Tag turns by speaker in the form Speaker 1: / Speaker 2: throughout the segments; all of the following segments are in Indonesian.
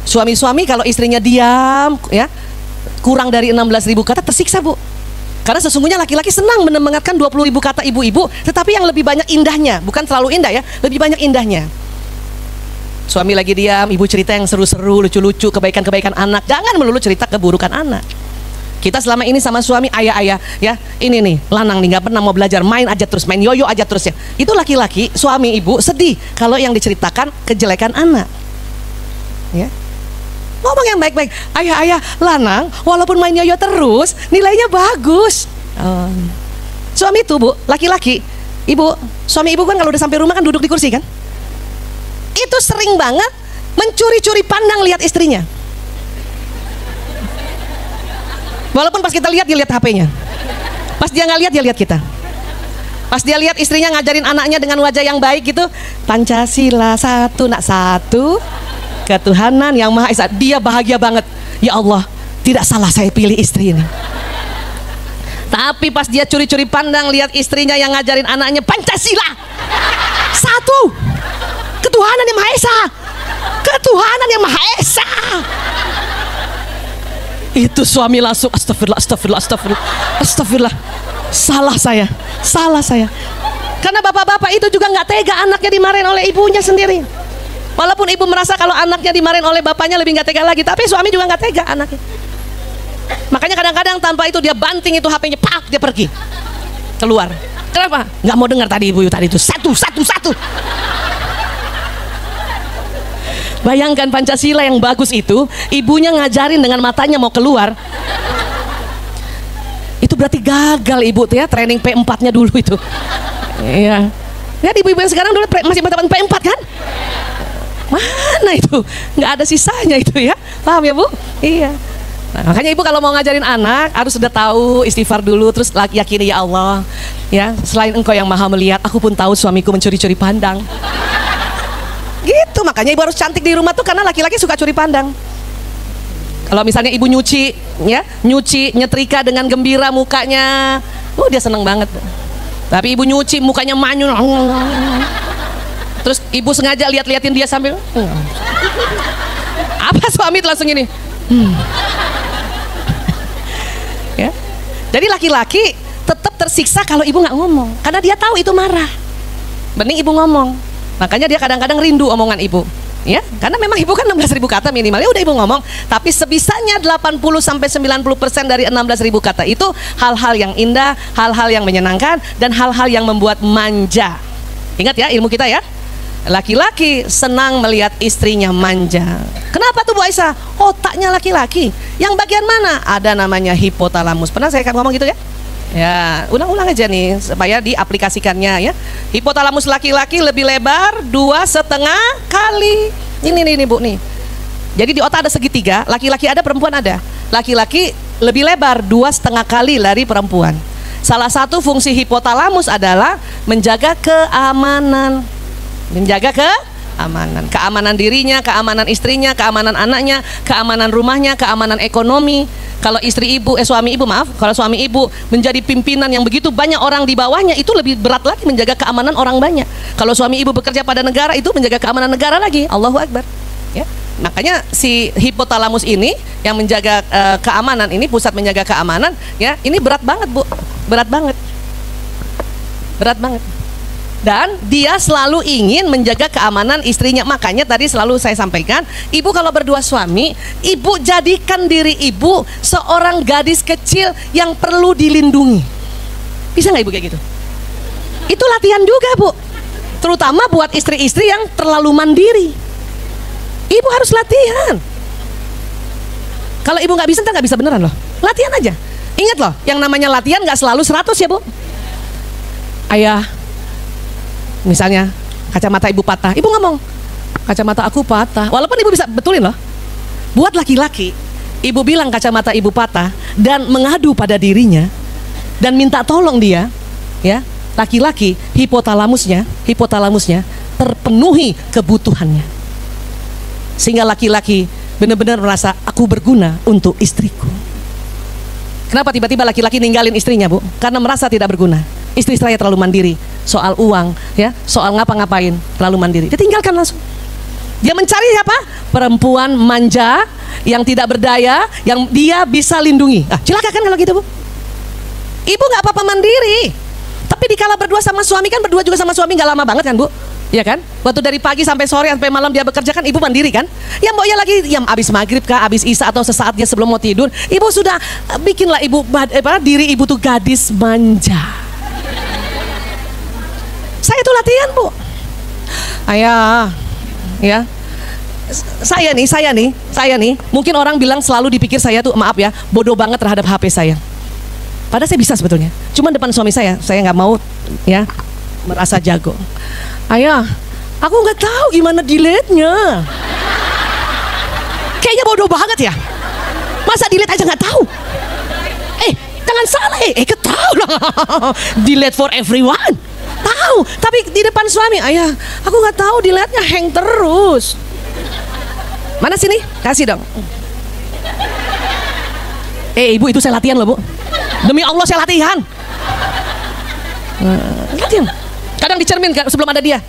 Speaker 1: Suami-suami kalau istrinya diam ya, kurang dari 16.000 kata tersiksa Bu. Karena sesungguhnya laki-laki senang mendengarkan 20.000 kata ibu-ibu, tetapi yang lebih banyak indahnya, bukan terlalu indah ya, lebih banyak indahnya. Suami lagi diam, ibu cerita yang seru-seru, lucu-lucu, kebaikan-kebaikan anak. Jangan melulu cerita keburukan anak. Kita selama ini sama suami ayah-ayah ya, ini nih lanang nih nggak pernah mau belajar, main aja terus, main yoyo aja terus ya. Itu laki-laki, suami ibu sedih kalau yang diceritakan kejelekan anak. Ya. Ngomong yang baik-baik, ayah-ayah lanang walaupun main yoyo terus nilainya bagus. Suami itu Bu, laki-laki, ibu, suami ibu kan kalau udah sampai rumah kan duduk di kursi kan, itu sering banget mencuri-curi pandang lihat istrinya. Walaupun pas kita lihat dia lihat HP-nya, pas dia nggak lihat dia lihat kita. Pas dia lihat istrinya ngajarin anaknya dengan wajah yang baik gitu, Pancasila satu nak satu, ketuhanan yang Maha Esa, dia bahagia banget. Ya Allah, tidak salah saya pilih istri ini. Tapi pas dia curi-curi pandang lihat istrinya yang ngajarin anaknya Pancasila satu, ketuhanan yang Maha Esa, ketuhanan yang Maha Esa, itu suami langsung astagfirullah, astagfirullah, astagfirullah, astagfirullah, salah saya. Karena bapak-bapak itu juga nggak tega anaknya dimarahin oleh ibunya sendiri. Walaupun ibu merasa kalau anaknya dimarahin oleh bapaknya lebih nggak tega lagi, tapi suami juga nggak tega anaknya. Makanya kadang-kadang tanpa itu dia banting itu HP-nya, pak, dia pergi keluar. Kenapa? Nggak mau dengar tadi ibu tadi itu satu. Bayangkan Pancasila yang bagus itu, ibunya ngajarin dengan matanya mau keluar. Itu berarti gagal ibu tuh ya, training P4-nya dulu itu. Iya. Ya ibu-ibu yang sekarang dulu masih mendapatkan P4 kan? Mana itu? Nggak ada sisanya itu ya. Paham ya Bu? Iya. Nah, makanya ibu kalau mau ngajarin anak harus sudah tahu, istighfar dulu, terus yakini ya Allah ya, selain engkau yang maha melihat, aku pun tahu suamiku mencuri-curi pandang. Gitu, makanya ibu harus cantik di rumah tuh karena laki-laki suka curi pandang. Kalau misalnya ibu nyuci ya, nyetrika dengan gembira mukanya, dia seneng banget. Tapi ibu nyuci mukanya manyun, terus ibu sengaja liatin dia sambil apa, suami itu langsung ini ya. Jadi laki-laki tetap tersiksa kalau ibu nggak ngomong, karena dia tahu itu marah. Mending ibu ngomong. Makanya dia kadang-kadang rindu omongan ibu ya, karena memang ibu kan 16.000 kata minimal, ya udah ibu ngomong. Tapi sebisanya 80-90% dari 16.000 kata itu hal-hal yang indah, hal-hal yang menyenangkan, dan hal-hal yang membuat manja. Ingat ya ilmu kita ya, laki-laki senang melihat istrinya manja. Kenapa tuh Bu Aisyah? Otaknya laki-laki. Yang bagian mana? Ada namanya hipotalamus. Pernah saya ngomong gitu ya? Ya, ulang-ulang aja nih supaya diaplikasikannya ya. Hipotalamus laki-laki lebih lebar 2,5 kali. Ini Bu nih. Jadi di otak ada segitiga, laki-laki ada, perempuan ada. Laki-laki lebih lebar 2,5 kali dari perempuan. Salah satu fungsi hipotalamus adalah menjaga keamanan. Keamanan dirinya, keamanan istrinya, keamanan anaknya, keamanan rumahnya, keamanan ekonomi. Kalau kalau suami ibu menjadi pimpinan yang begitu banyak orang di bawahnya, itu lebih berat lagi menjaga keamanan orang banyak. Kalau suami ibu bekerja pada negara, itu menjaga keamanan negara lagi. Allahu Akbar ya. Makanya si hipotalamus ini yang menjaga keamanan ini, pusat menjaga keamanan ya, ini berat banget Bu, berat banget. Dan dia selalu ingin menjaga keamanan istrinya. Makanya tadi selalu saya sampaikan, ibu kalau berdua suami, ibu jadikan diri ibu seorang gadis kecil yang perlu dilindungi. Bisa nggak ibu kayak gitu? Itu latihan juga Bu, terutama buat istri-istri yang terlalu mandiri. Ibu harus latihan. Kalau ibu nggak bisa, nggak bisa beneran loh. Latihan aja. Ingat loh, yang namanya latihan nggak selalu 100 ya Bu. Ayah, misalnya kacamata ibu patah, ibu ngomong kacamata aku patah, walaupun ibu bisa betulin loh. Buat laki-laki, ibu bilang kacamata ibu patah dan mengadu pada dirinya dan minta tolong dia ya. Laki-laki hipotalamusnya terpenuhi kebutuhannya, sehingga laki-laki benar-benar merasa aku berguna untuk istriku. Kenapa tiba-tiba laki-laki ninggalin istrinya Bu? Karena merasa tidak berguna. Istri saya terlalu mandiri soal uang ya, soal ngapa-ngapain, terlalu mandiri, ditinggalkan langsung. Dia mencari apa? Perempuan manja, yang tidak berdaya, yang dia bisa lindungi. Silakan kan kalau gitu, Bu. Ibu nggak apa-apa mandiri. Tapi dikala berdua sama suami, kan berdua juga sama suami nggak lama banget kan, Bu? Iya kan? Waktu dari pagi sampai sore sampai malam dia bekerja, kan ibu mandiri kan? Ya mau ya lagi yang abis maghrib kah, abis isya atau sesaat dia sebelum mau tidur, ibu sudah bikinlah ibu diri ibu tuh gadis manja. Saya tuh latihan, Bu. Ayah, ya. Saya nih, mungkin orang bilang selalu dipikir saya tuh, maaf ya, bodoh banget terhadap HP saya. Padahal saya bisa sebetulnya. Cuma depan suami saya nggak mau ya merasa jago. Ayah, aku nggak tahu gimana delete-nya. Kayaknya bodoh banget ya. Masa delete aja nggak tahu? Jangan salah, ketahu lah. Delete for everyone. Tahu, tapi di depan suami, ayah, aku nggak tahu delete-nya hang terus. Mana sini? Kasih dong. Ibu, itu saya latihan loh, Bu. Demi Allah saya latihan. Latihan. Kadang dicermin sebelum ada dia.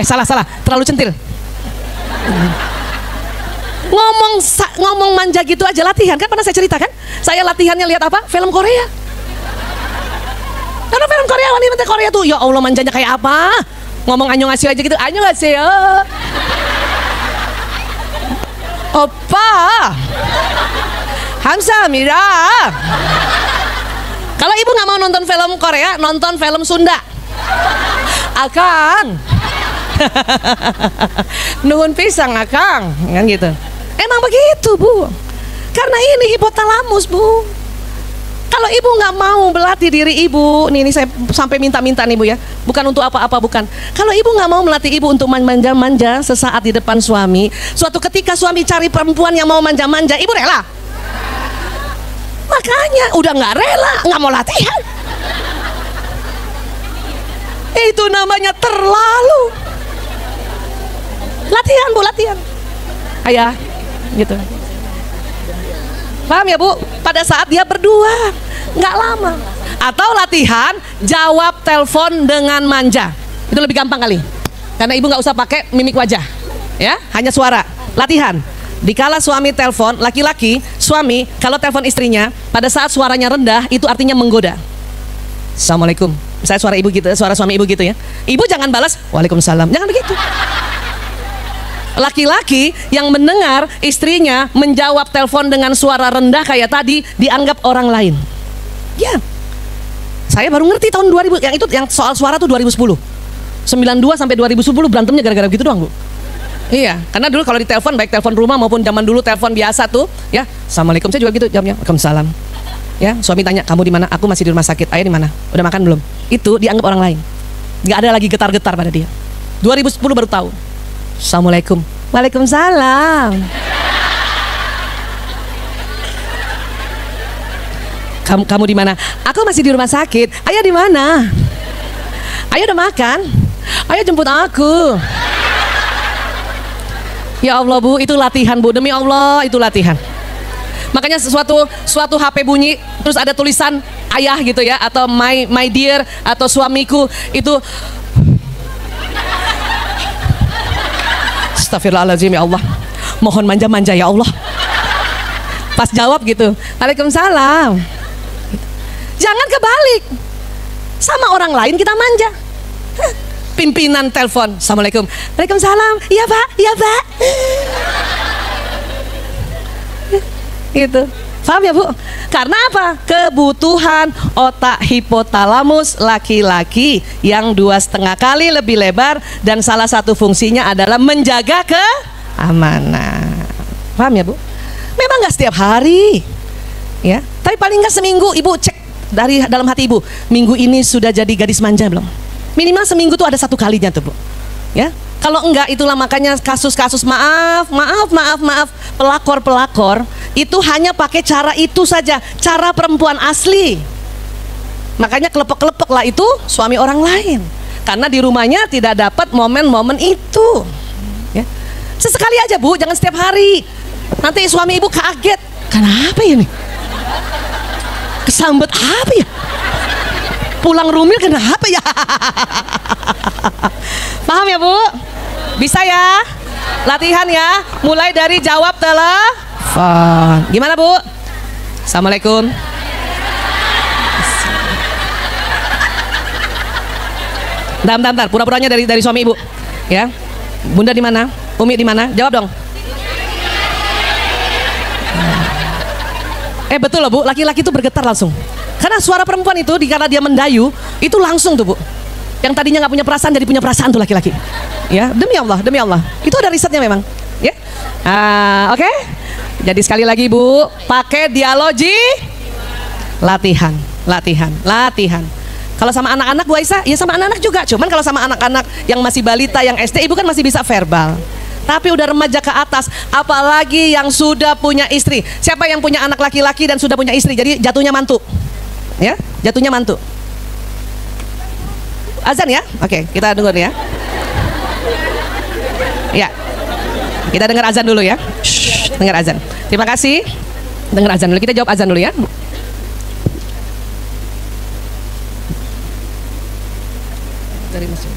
Speaker 1: Salah, terlalu centil. Ngomong manja gitu aja latihan, kan pernah saya cerita kan? Saya latihannya lihat apa? Film Korea. Karena film Korea, wanita Korea tuh, ya Allah manjanya kayak apa? Ngomong annyeonghaseyo aja gitu, annyeonghaseyo. Oppa, Hamsamida. Kalau ibu nggak mau nonton film Korea, nonton film Sunda. Akang, nuhun pisang akang, kan gitu. Emang begitu, Bu. Karena ini hipotalamus, Bu. Kalau ibu nggak mau melatih diri ibu, ini saya sampai minta-minta nih, Bu ya. Bukan untuk apa-apa, bukan. Kalau ibu nggak mau melatih ibu untuk manja-manja sesaat di depan suami, suatu ketika suami cari perempuan yang mau manja-manja, ibu rela? Makanya udah nggak rela, nggak mau latihan. Itu namanya terlalu. Latihan, Bu, latihan. Ayah, gitu. Paham ya, Bu? Pada saat dia berdua, nggak lama. Atau latihan jawab telepon dengan manja. Itu lebih gampang kali. Karena ibu nggak usah pakai mimik wajah, ya, hanya suara. Latihan. Dikala suami telepon, laki-laki, suami kalau telepon istrinya, pada saat suaranya rendah, itu artinya menggoda. Assalamualaikum. Saya suara ibu gitu, suara suami ibu gitu ya. Ibu jangan balas waalaikumsalam, jangan begitu. Laki-laki yang mendengar istrinya menjawab telepon dengan suara rendah kayak tadi, dianggap orang lain. Ya, saya baru ngerti tahun 2000, yang soal suara tuh 2010. 92 sampai 2010 berantemnya gara-gara gitu doang, Bu. Iya, karena dulu kalau ditelepon, baik telepon rumah maupun zaman dulu telepon biasa tuh, ya, assalamualaikum, saya juga gitu jamnya, waalaikumsalam. Ya, suami tanya, kamu di mana? Aku masih di rumah sakit. Ayah di mana? Udah makan belum? Itu dianggap orang lain. Nggak ada lagi getar-getar pada dia. 2010 baru tahu. Assalamualaikum. Waalaikumsalam. Kamu di mana? Aku masih di rumah sakit. Ayah di mana? Ayah udah makan? Ayah jemput aku. Ya Allah, Bu, itu latihan, Bu. Demi Allah, itu latihan. Makanya suatu HP bunyi, terus ada tulisan ayah gitu ya, atau my dear, atau suamiku, itu astagfirullahaladzim, ya Allah, mohon manja-manja ya Allah. Pas jawab gitu, waalaikumsalam. Jangan kebalik, sama orang lain kita manja. Pimpinan telepon, assalamualaikum, waalaikumsalam, iya Pak, iya Pak. Gitu, paham ya, Bu? Karena apa? Kebutuhan otak hipotalamus laki-laki yang 2,5 kali lebih lebar, dan salah satu fungsinya adalah menjaga keamanan. Paham ya, Bu? Memang nggak setiap hari, ya, tapi paling nggak seminggu ibu cek dari dalam hati ibu, minggu ini sudah jadi gadis manja belum? Minimal seminggu tuh ada 1 kalinya tuh, Bu. Ya, kalau enggak, itulah makanya kasus-kasus maaf, pelakor itu hanya pakai cara itu saja, cara perempuan asli. Makanya kelepek-kelepek lah itu suami orang lain, karena di rumahnya tidak dapat momen-momen itu. Ya, sesekali aja, Bu, jangan setiap hari. Nanti suami ibu kaget, kenapa ya nih? Kesambet apa ya? Pulang rumil kenapa ya? Paham ya, Bu? Bisa ya? Latihan ya. Mulai dari jawab telepon. Gimana Bu? Assalamualaikum. Bentar. Pura-puranya dari suami Ibu. Ya. Bunda di mana? Umi di mana? Jawab dong. Betul loh Bu, laki-laki itu bergetar langsung. Karena suara perempuan itu, karena dia mendayu, itu langsung tuh Bu. Yang tadinya nggak punya perasaan jadi punya perasaan tuh laki-laki. Ya, demi Allah. Itu ada risetnya memang. Ya, oke. Jadi sekali lagi Bu, pakai dialogi, latihan. Kalau sama anak-anak Bu Aisyah, ya sama anak-anak juga. Cuman kalau sama anak-anak yang masih balita, yang SD, Ibu kan masih bisa verbal. Tapi udah remaja ke atas, apalagi yang sudah punya istri. Siapa yang punya anak laki-laki dan sudah punya istri? Jadi jatuhnya mantu. Ya, jatuhnya mantu. Azan ya? Oke, kita dengar ya. Ya. Kita dengar azan dulu ya. Shh, dengar azan. Terima kasih. Dengar azan dulu. Kita jawab azan dulu ya. Dari masjid.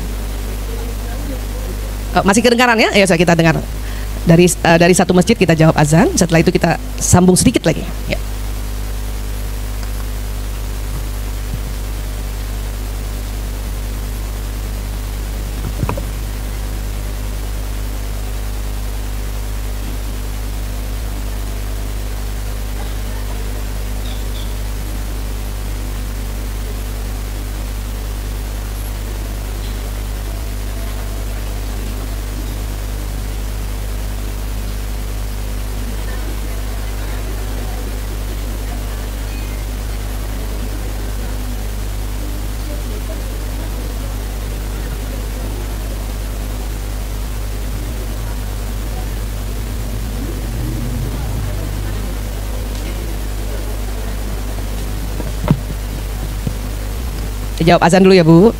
Speaker 1: Masih kedengaran ya? Ya, kita dengar dari satu masjid kita jawab azan. Setelah itu kita sambung sedikit lagi. Ya. Jawab azan dulu ya Bu,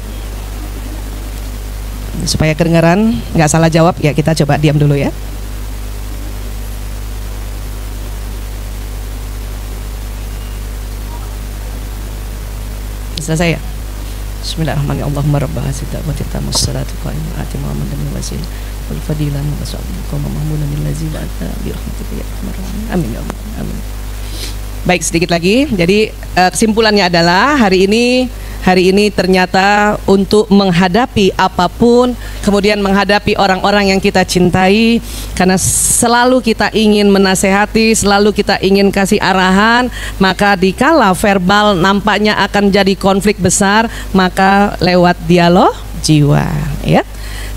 Speaker 1: supaya kedengaran, nggak salah jawab ya. Kita coba diam dulu ya. Selesai ya. Bismillahirrahmanirrahim. Allahumma rabb hadhihi da'wati tammati ssalatu qa'imah ati Muhammadan wasil wal fadilan wa sallallahu mahmudan allazi ba'atha bi rahmatika ya arhamar rahimin. Amin ya Allah. Amin. Baik, sedikit lagi. Jadi kesimpulannya adalah hari ini ternyata untuk menghadapi apapun, kemudian menghadapi orang-orang yang kita cintai, karena selalu kita ingin menasehati, selalu kita ingin kasih arahan, maka dikala verbal nampaknya akan jadi konflik besar, maka lewat dialog jiwa, ya.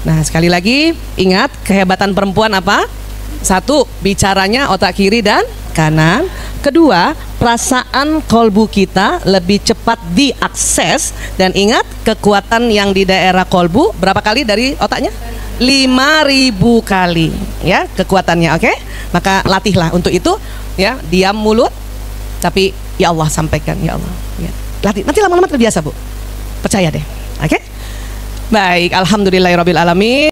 Speaker 1: Nah, sekali lagi ingat kehebatan perempuan apa? Satu, bicaranya otak kiri dan kanan. Kedua, perasaan kolbu kita lebih cepat diakses. Dan ingat, kekuatan yang di daerah kolbu berapa kali dari otaknya? 5.000 kali ya kekuatannya. Oke? Maka latihlah untuk itu ya. Diam mulut, tapi ya Allah sampaikan, ya Allah ya. Latih, nanti lama-lama terbiasa Bu, percaya deh. Oke? Baik, alhamdulillahirabbil alamin.